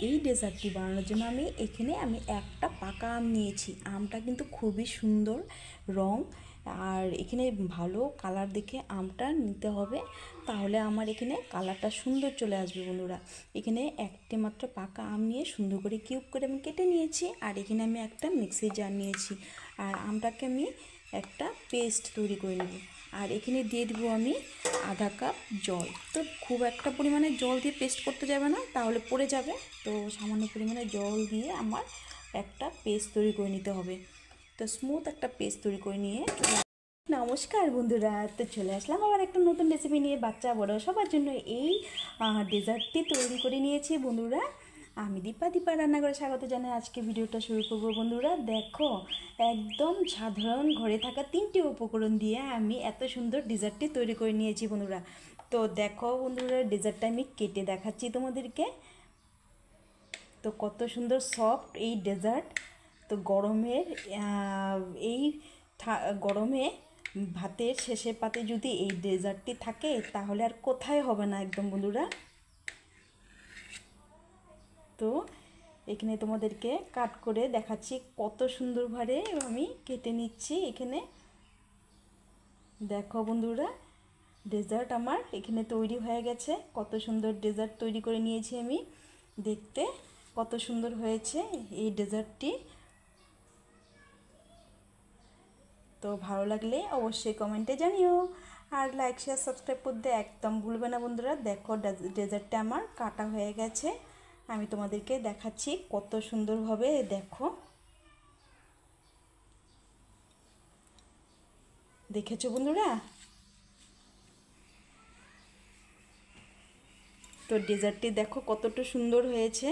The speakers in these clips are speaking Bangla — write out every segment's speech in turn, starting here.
এই ডেজার্টটি বানানোর জন্য আমি একটা পাকা আম নিয়েছি। আমটা কিন্তু খুবই সুন্দর রং, আর এখানে ভালো কালার দেখে আমটা নিতে হবে, তাহলে আমার এখানে কালারটা সুন্দর চলে আসবে বন্ধুরা। এখানে একটি মাত্র পাকা আম নিয়ে সুন্দর করে কিউব করে আমি কেটে নিয়েছি, আর এখানে আমি একটা মিক্সির জার নিয়েছি, আর আমটাকে আমি একটা পেস্ট তৈরি করে নেব। আর এখানে দিয়ে দেবো আমি আধা কাপ জল। তো খুব একটা পরিমাণে জল দিয়ে পেস্ট করতে যাবে না, তাহলে পড়ে যাবে। তো সামান্য পরিমাণে জল দিয়ে আমার একটা পেস্ট তৈরি করে নিতে হবে। তো স্মুথ একটা পেস্ট তৈরি করে নিয়ে নমস্কার বন্ধুরা, তো চলে আসলাম আবার একটা নতুন রেসিপি নিয়ে, বাচ্চা বড় সবার জন্য এই ডেজার্টটি তৈরি করে নিয়েছি বন্ধুরা। আমি দীপা রান্নাঘরে স্বাগত জানাই। আজকে ভিডিওটা শুরু করব বন্ধুরা। দেখো, একদম সাধারণ ঘরে থাকা 3টি উপকরণ দিয়ে আমি এত সুন্দর ডেজার্টটি তৈরি করে নিয়েছি বন্ধুরা। তো দেখো বন্ধুরা, ডেজার্টটা আমি কেটে দেখাচ্ছি তোমাদেরকে। তো কত সুন্দর সফট এই ডেজার্ট। তো গরমের এই গরমে ভাতের শেষের পাতে যদি এই ডেজার্টটি থাকে তাহলে আর কোথায় হবে না একদম বন্ধুরা। তো এখানে তোমাদেরকে কাট করে দেখাচ্ছি কত সুন্দরভাবে আমি কেটে নিচ্ছি। এখানে দেখো বন্ধুরা, ডেজার্ট আমার এখানে তৈরি হয়ে গেছে। কত সুন্দর ডেজার্ট তৈরি করে নিয়েছি আমি। দেখতে কত সুন্দর হয়েছে এই ডেজার্টটি। তো ভালো লাগলে অবশ্যই কমেন্টে জানিও, আর লাইক শেয়ার সাবস্ক্রাইব করতে একদম ভুলবে না বন্ধুরা। দেখো ডেজার্টটা আমার কাটা হয়ে গেছে, আমি তোমাদেরকে দেখাচ্ছি কত সুন্দরভাবে। দেখো, দেখেছো বন্ধুরা? তো ডেজার্টটি দেখো কতটা সুন্দর হয়েছে।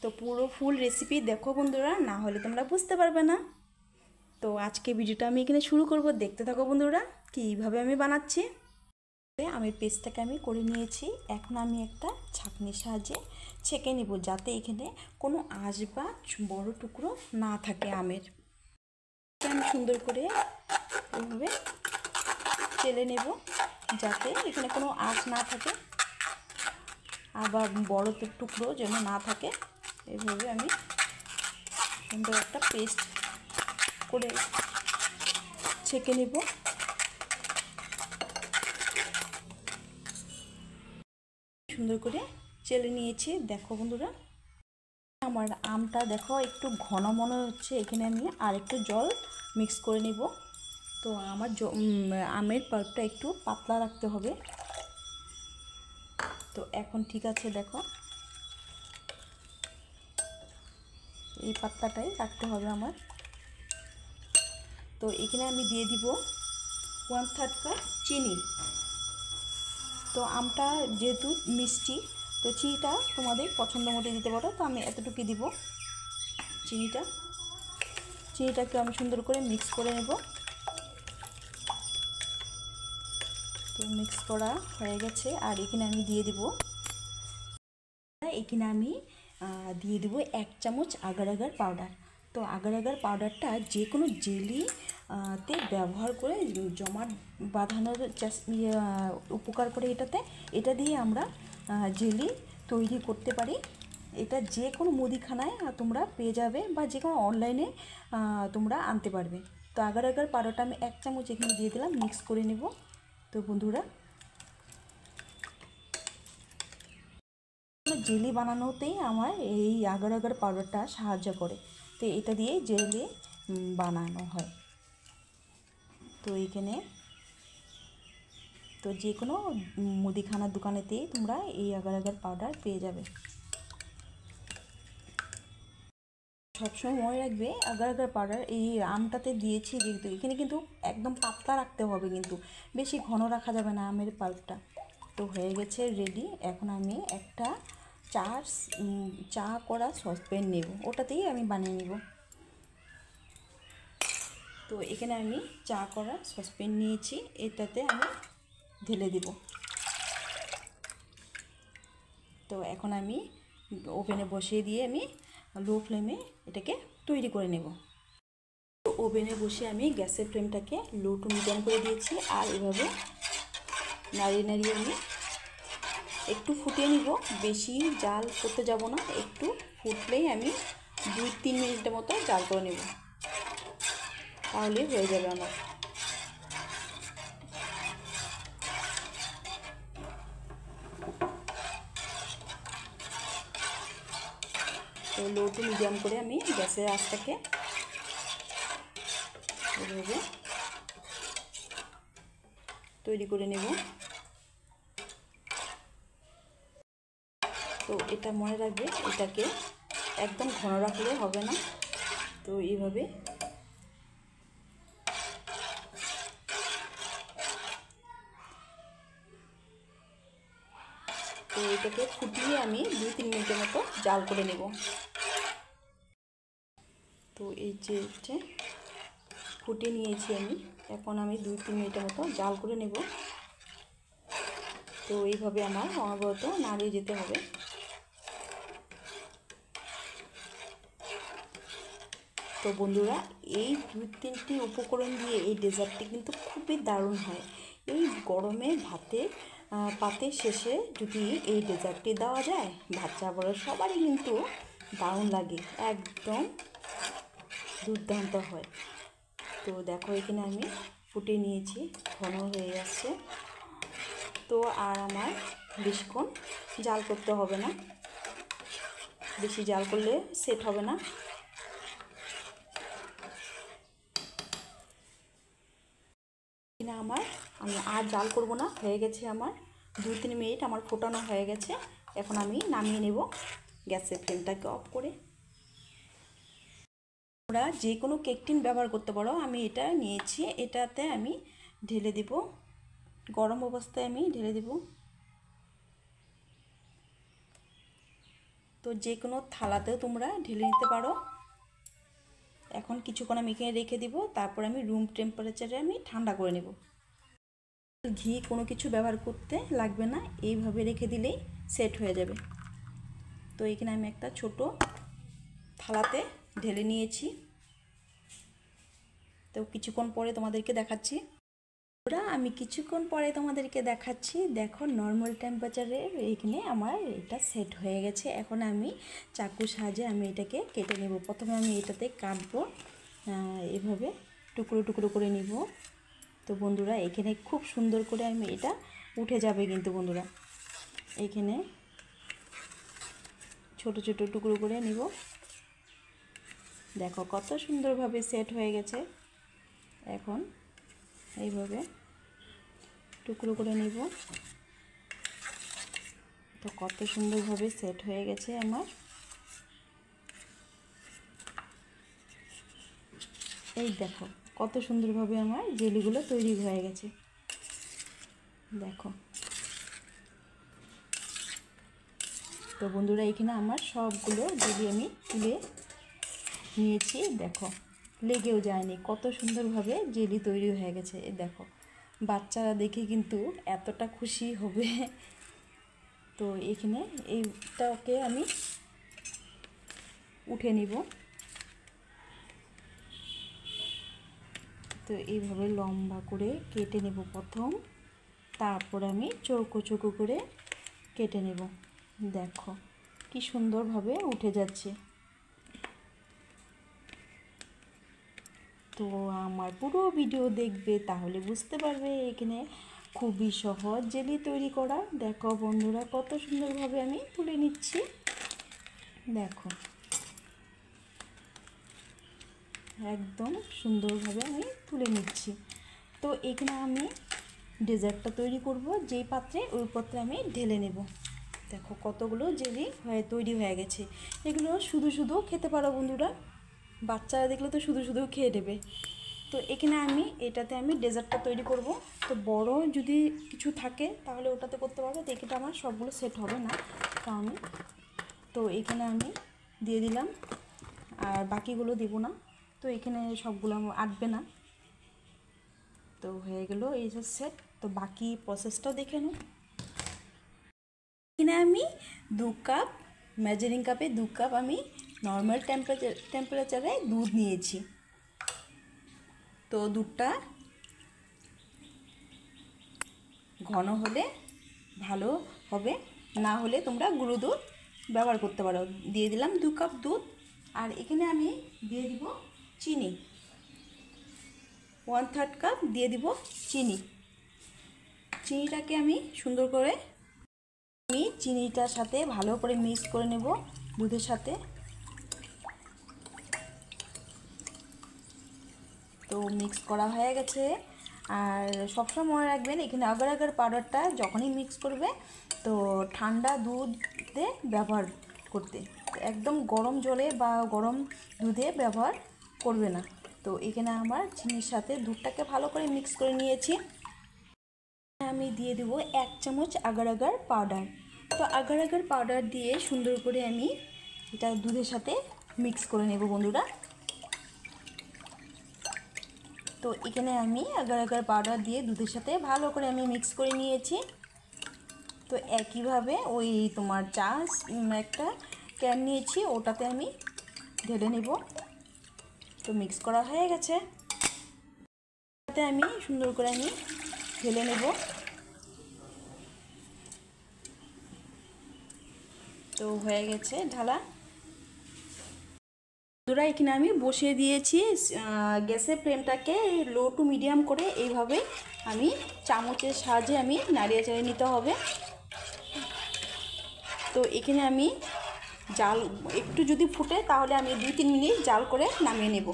তো পুরো ফুল রেসিপি দেখো বন্ধুরা, না হলে তোমরা বুঝতে পারবে না। তো আজকে ভিডিওটা আমি এখানে শুরু করব, দেখতে থাকো বন্ধুরা কীভাবে আমি বানাচ্ছি। আমি পেস্টটাকে আমি করে নিয়েছি। এখন আমি একটা ছাঁকনির সাহায্যে ছেঁকে নেব, যাতে এখানে কোনো আঁশ বা বড় টুকরো না থাকে আমের। আমি সুন্দর করে এইভাবে চেলে নেব, যাতে এখানে কোনো আঁশ না থাকে, আবার বড় টুকরো যেন না থাকে। এইভাবে আমি সুন্দর একটা পেস্ট করে ছেঁকে নেব। সুন্দর করে চেলে নিয়েছি। দেখো বন্ধুরা, আমার আমটা দেখো একটু ঘন মনে হচ্ছে, এখানে আমি আর একটু জল মিক্স করে নেব। তো আমার আমের পাল্পটা একটু পাতলা রাখতে হবে। তো এখন ঠিক আছে, দেখো এই পাতলাটাই রাখতে হবে আমার। তো এখানে আমি দিয়ে দিব 1/3 কাপ চিনি। তো আমটা যেহেতু মিষ্টি, তো চিনিটা তোমাদের পছন্দ মতো দিতে পারো। তো আমি এতটুকু দিব চিনিটাকে আমি সুন্দর করে মিক্স করে নেব। তো মিক্স করা হয়ে গেছে, আর এখানে আমি দিয়ে দিব 1 চামচ আগার আগার পাউডার। তো আগার আগার পাউডারটা যে কোনো জেলিতে ব্যবহার করে জমাট বাঁধানোর উপকার করে এটা দিয়ে আমরা জেলি তৈরি করতে পারি। এটা যে কোনো মুদিখানায় তোমরা পেয়ে যাবে, বা যে কোনো অনলাইনে তোমরা আনতে পারবে। তো আগার আগার পাউডারটা আমি 1 চামচ এখানে দিয়ে দিলাম, মিক্স করে নেব। তো বন্ধুরা, জেলি বানানোতেই আমার এই আগার আগার পাউডারটা সাহায্য করে। তো এটা দিয়ে জেলি বানানো হয়। তো এইখানে তো যে কোনো মুদিখানার দোকানেতেই তোমরা এই আগার আগার পাউডার পেয়ে যাবে। সবসময় মনে রাখবে, আগার আগার পাউডার এই আমটাতে দিয়েছি যেহেতু, এখানে কিন্তু একদম পাতলা রাখতে হবে, কিন্তু বেশি ঘন রাখা যাবে না আমের পাল্পটা। তো হয়ে গেছে রেডি। এখন আমি একটা চা করা সসপ্যান নেব, ওটাতেই আমি বানিয়ে নেব। তো এখানে আমি চা করা সসপ্যান নিয়েছি, এটাতে আমি ঢেলে দেব। তো এখন আমি ওভেনে বসিয়ে দিয়ে আমি লো ফ্লেমে এটাকে তৈরি করে নেব। ওভেনে বসে আমি গ্যাসের ফ্লেমটাকে লো টু মিডিয়াম করে দিয়েছি, আর এভাবে নাড়িয়ে নাড়িয়ে আমি একটু ফুটিয়ে নিব, বেশি জাল করতে যাব না, একটু ফুটলেই আমি 2-3 মিনিটের মতো জাল করে নেব, তাহলেই হয়ে যাবে আমার। তো লো টু মিডিয়াম করে আমি গ্যাসের আঁচটাকে এভাবে তৈরি করে নেব। তো এটা মনে রাখবে, এটাকে একদম ঘন রাখলে হবে না। তো এইভাবে তো এটাকে ফুটিয়ে আমি 2-3 মিনিটের মতো জাল করে নেব। তো এই যে ফুটিয়ে নিয়েছি আমি, এখন আমি 2-3 মিনিটের মতো জাল করে নেব। তো এইভাবে আমার অনবরত নাড়িয়ে যেতে হবে। তো বন্ধুরা, এই 2-3টি উপকরণ দিয়ে এই ডেজার্টটি কিন্তু খুবই দারুণ হয়। এই গরমে পাতের শেষে যদি এই ডেজার্টটি দেওয়া যায়, বাচ্চা বড় সবারই কিন্তু দারুণ লাগে, একদম দুর্দান্ত হয়। তো দেখো, এখানে আমি ফুটিয়ে নিয়েছি, ঘন হয়ে যাচ্ছে। তো আর আমার বেশিক্ষণ জাল করতে হবে না, বেশি জাল করলে সেট হবে না। আমি আর জাল করব না, হয়ে গেছে আমার 2-3 মিনিট আমার ফোটানো হয়ে গেছে। এখন আমি নামিয়ে নেব গ্যাসের ফ্লেমটাকে অফ করে। তোমরা যে কোনো কেক টিন ব্যবহার করতে পারো, আমি এটা নিয়েছি, এটাতে আমি ঢেলে দিব, গরম অবস্থায় আমি ঢেলে দিব। তো যে কোনো থালাতেও তোমরা ঢেলে নিতে পারো। এখন কিছুক্ষণ আমি এখানে রেখে দিব, তারপর আমি রুম টেম্পারেচারে আমি ঠান্ডা করে নেব। ঘি কোনো কিছু ব্যবহার করতে লাগবে না, এইভাবে রেখে দিলেই সেট হয়ে যাবে। তো এখানে আমি একটা ছোট থালাতে ঢেলে নিয়েছি। তো কিছুক্ষণ পরে তোমাদেরকে দেখাচ্ছি। আমি কিছুক্ষণ পরে তোমাদেরকে দেখাচ্ছি। দেখো, নর্মাল টেম্পারেচারে এখানে আমার এটা সেট হয়ে গেছে। এখন আমি চাকুর সাহায্যে আমি এটাকে কেটে নেব। প্রথমে আমি এটাতে কাটবো, এভাবে টুকরো টুকরো করে নিব। তো বন্ধুরা, এখানে খুব সুন্দর করে আমি এটা উঠে যাবে কিন্তু বন্ধুরা, এখানে ছোট ছোট টুকরো করে নিব। দেখো কত সুন্দরভাবে সেট হয়ে গেছে। এখন এইভাবে টুকরো করে নিব। তো কত সুন্দরভাবে সেট হয়ে গেছে আমার। এই দেখো কত সুন্দরভাবে আমার জেলিগুলো তৈরি হয়ে গেছে। দেখো, তো বন্ধুরা, এখানে আমার সবগুলো জেলি আমি তুলে নিয়েছি। দেখো, লেগেও যায়নি, কত সুন্দরভাবে জেলি তৈরি হয়ে গেছে। দেখো, বাচ্চারা দেখে কিন্তু এতটা খুশি হবে। তো এখানে এইটাকে আমি উঠে নিব। তো এইভাবে লম্বা করে কেটে নেব প্রথম, তারপর আমি চৌকো চৌকো করে কেটে নেব। দেখো কি সুন্দরভাবে উঠে যাচ্ছে। তো আমার পুরো ভিডিও দেখবে, তাহলে বুঝতে পারবে এখানে খুবই সহজ জেলি তৈরি করা। দেখো বন্ধুরা, কত সুন্দরভাবে আমি তুলে নিচ্ছি। দেখো, একদম সুন্দরভাবে আমি তুলে নিচ্ছি। তো এখানে আমি ডেজার্টটা তৈরি করব, যেই পাত্রে ওই পাত্রে আমি ঢেলে নেব। দেখো কতগুলো জেলি তৈরি হয়ে গেছে। এগুলো শুধু শুধু খেতে পারো বন্ধুরা, বাচ্চারা দেখলে তো শুধু শুধু খেয়ে দেবে। তো এখানে আমি এটাতে আমি ডেজার্টটা তৈরি করব। তো বড় যদি কিছু থাকে তাহলে ওটাতে করতে পারবো। তো এখানে আমার সবগুলো সেট হবে না, কারণে তো এখানে আমি দিয়ে দিলাম, আর বাকিগুলো দেব না। তো এখানে সবগুলো আটবে না। তো হয়ে গেল এই যে সেট। তো বাকি প্রসেসটাও দেখে নাও। এখানে আমি 2 কাপ মেজারিং কাপে 2 কাপ আমি নর্মাল টেম্পারেচারে দুধ নিয়েছি। তো দুধটা ঘন হলে ভালো হবে। না হলে তোমরা গুঁড়ো দুধ ব্যবহার করতে পারো। দিয়ে দিলাম 2 কাপ দুধ। আর এখানে আমি দিয়ে দিব চিনি, 1/3 কাপ দিয়ে দিব চিনি। চিনিটাকে আমি সুন্দর করে চিনিটার সাথে ভালো করে মিক্স করে নেব দুধের সাথে। তো মিক্স করা হয়ে গেছে। আর সবসময় মনে রাখবেন এখানে আগার আগার পাউডারটা যখনই মিক্স করবে তো ঠান্ডা দুধে ব্যবহার করতে, একদম গরম জলে বা গরম দুধে ব্যবহার করবে না। তো এখানে আমার চিনির সাথে দুধটাকে ভালো করে মিক্স করে নিয়েছি। আমি দিয়ে দেবো 1 চামচ আগার আগার পাউডার। তো আগার আগার পাউডার দিয়ে সুন্দর করে আমি এটা দুধের সাথে মিক্স করে নেব বন্ধুরা। তো এখানে আমি আগার আগার পাউডার দিয়ে দুধের সাথে ভালো করে আমি মিক্স করে নিয়েছি। তো একইভাবে ওই তোমার চা একটা ক্যান নিয়েছি, ওটাতে আমি ঢেলে নেব। তো মিক্স করা হয়ে গেছে, তাতে আমি সুন্দর করে আমি ঢেলে নেব। তো হয়ে গেছে ঢালা। বন্ধুরা এখানে আমি বসিয়ে দিয়েছি গ্যাসের ফ্লেমটাকে লো টু মিডিয়াম করে। এইভাবে আমি চামচের সাহায্যে আমি নাড়িয়ে চাড়িয়ে নিতে হবে। তো এখানে আমি জাল একটু যদি ফুটে তাহলে আমি 2-3 মিনিট জাল করে নামিয়ে নেব।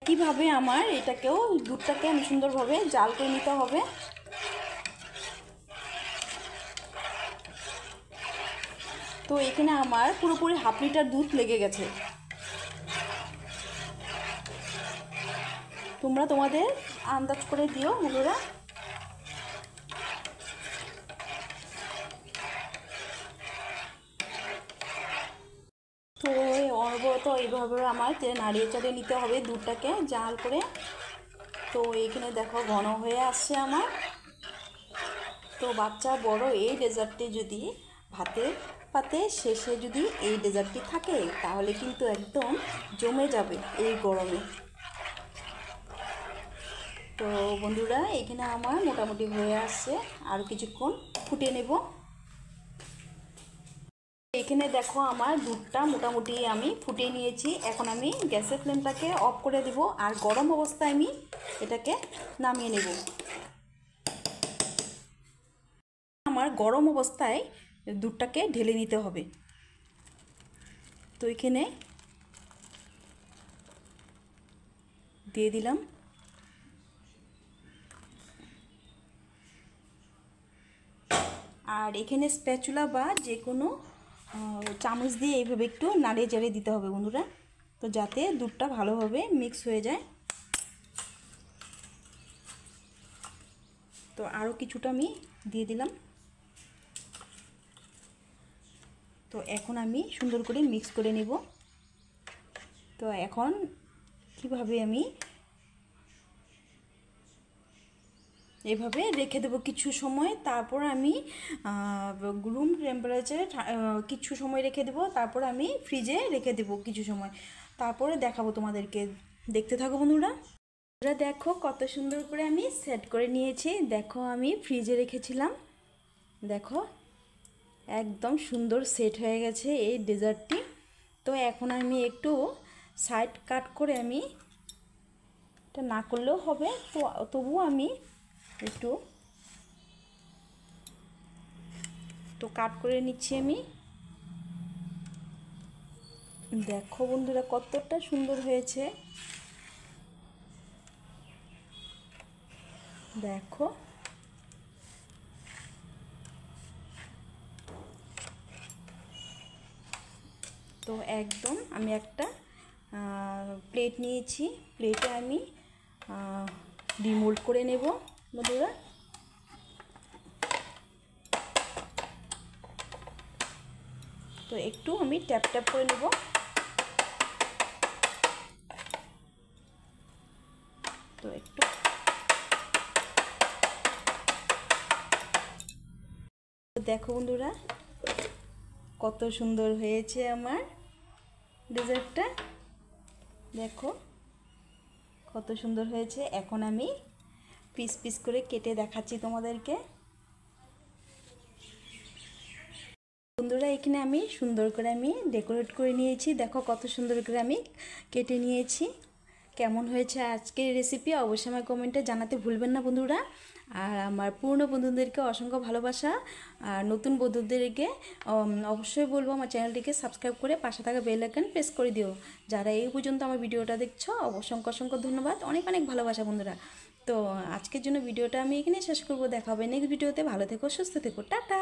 একইভাবে আমার এটাকেও দুধটাকে আমি সুন্দরভাবে জাল করে নিতে হবে। তো এখানে আমার পুরোপুরি 1/2 লিটার দুধ লেগে গেছে। তোমরা তোমাদের আন্দাজ করে দিও বন্ধুরা। তো অনবরত এইভাবে আমার নাড়িয়ে চাড়িয়ে নিতে হবে দুধটাকে জাল করে। তো এইখানে দেখো ঘন হয়ে আসছে আমার। তো বাচ্চা বড় এই ডেজার্টটি যদি ভাতের পাতে শেষে যদি এই ডেজার্টটি থাকে তাহলে কিন্তু একদম জমে যাবে এই গরমে। তো বন্ধুরা এখানে আমার মোটামুটি হয়ে আসছে, আর কিছুক্ষণ ফুটিয়ে নেব। এখানে দেখো আমার দুধটা মোটামুটি আমি ফুটিয়ে নিয়েছি। এখন আমি গ্যাসের ফ্লেমটাকে অফ করে দেব আর গরম অবস্থায় আমি এটাকে নামিয়ে নেব। আমার গরম অবস্থায় দুধটাকে ঢেলে নিতে হবে। তো এখানে দিয়ে দিলাম। আর এখানে স্প্যাচুলা বা যে কোনো চামচ দিয়ে এইভাবে একটু নাড়িয়ে চাড়িয়ে দিতে হবে বন্ধুরা, তো যাতে দুধটা ভালোভাবে মিক্স হয়ে যায়। তো আরও কিছুটা আমি দিয়ে দিলাম। তো এখন আমি সুন্দর করে মিক্স করে নেব। তো এখন কিভাবে আমি এভাবে রেখে দেবো কিছু সময়। তারপর আমি রুম টেম্পারেচারে কিছু সময় রেখে দেবো। তারপর আমি ফ্রিজে রেখে দেবো কিছু সময়, তারপরে দেখাবো তোমাদেরকে। দেখতে থাকো বন্ধুরা। দেখো কত সুন্দর করে আমি সেট করে নিয়েছি। দেখো আমি ফ্রিজে রেখেছিলাম, দেখো একদম সুন্দর সেট হয়ে গেছে এই ডেজার্টটি। তো এখন আমি একটু সাইড কাট করে আমি এটা না করলেও হবে, তো তবুও আমি একটু কাট করে নিচ্ছি আমি। দেখো বন্ধুরা কতটা সুন্দর হয়েছে, দেখো। তো একদম আমি একটা প্লেট নিয়েছি, প্লেটে আমি ডিমোল্ড করে নেব বন্ধুরা। তো একটু আমি ট্যাপ ট্যাপ করে নেব। তো একটু দেখো বন্ধুরা কত সুন্দর হয়েছে আমার ডেজার্টটা, দেখো কত সুন্দর হয়েছে। এখন আমি পিস পিস করে কেটে দেখাচ্ছি তোমাদেরকে। বন্ধুরা এখানে আমি সুন্দর করে ডেকোরেট করে নিয়েছি, দেখো কত সুন্দর করে আমি কেটে নিয়েছি। কেমন হয়েছে আজকের রেসিপি অবশ্যই আমার কমেন্টে জানাতে ভুলবেন না বন্ধুরা। আর আমার পুরনো বন্ধুদেরকে অসংখ্য ভালোবাসা, আর নতুন বন্ধুদেরকে অবশ্যই বলবো আমার চ্যানেলটিকে সাবস্ক্রাইব করে পাশে থাকা বেল আইকন প্রেস করে দিও। যারা এই পর্যন্ত আমার ভিডিওটা দেখছো অসংখ্য অসংখ্য ধন্যবাদ, অনেক অনেক ভালোবাসা বন্ধুরা। তো আজকের জন্য ভিডিওটা আমি এখানে শেষ করবো, দেখা হবে নেক্সট ভিডিওতে। ভালো থেকো, সুস্থ থেকো, টাটা।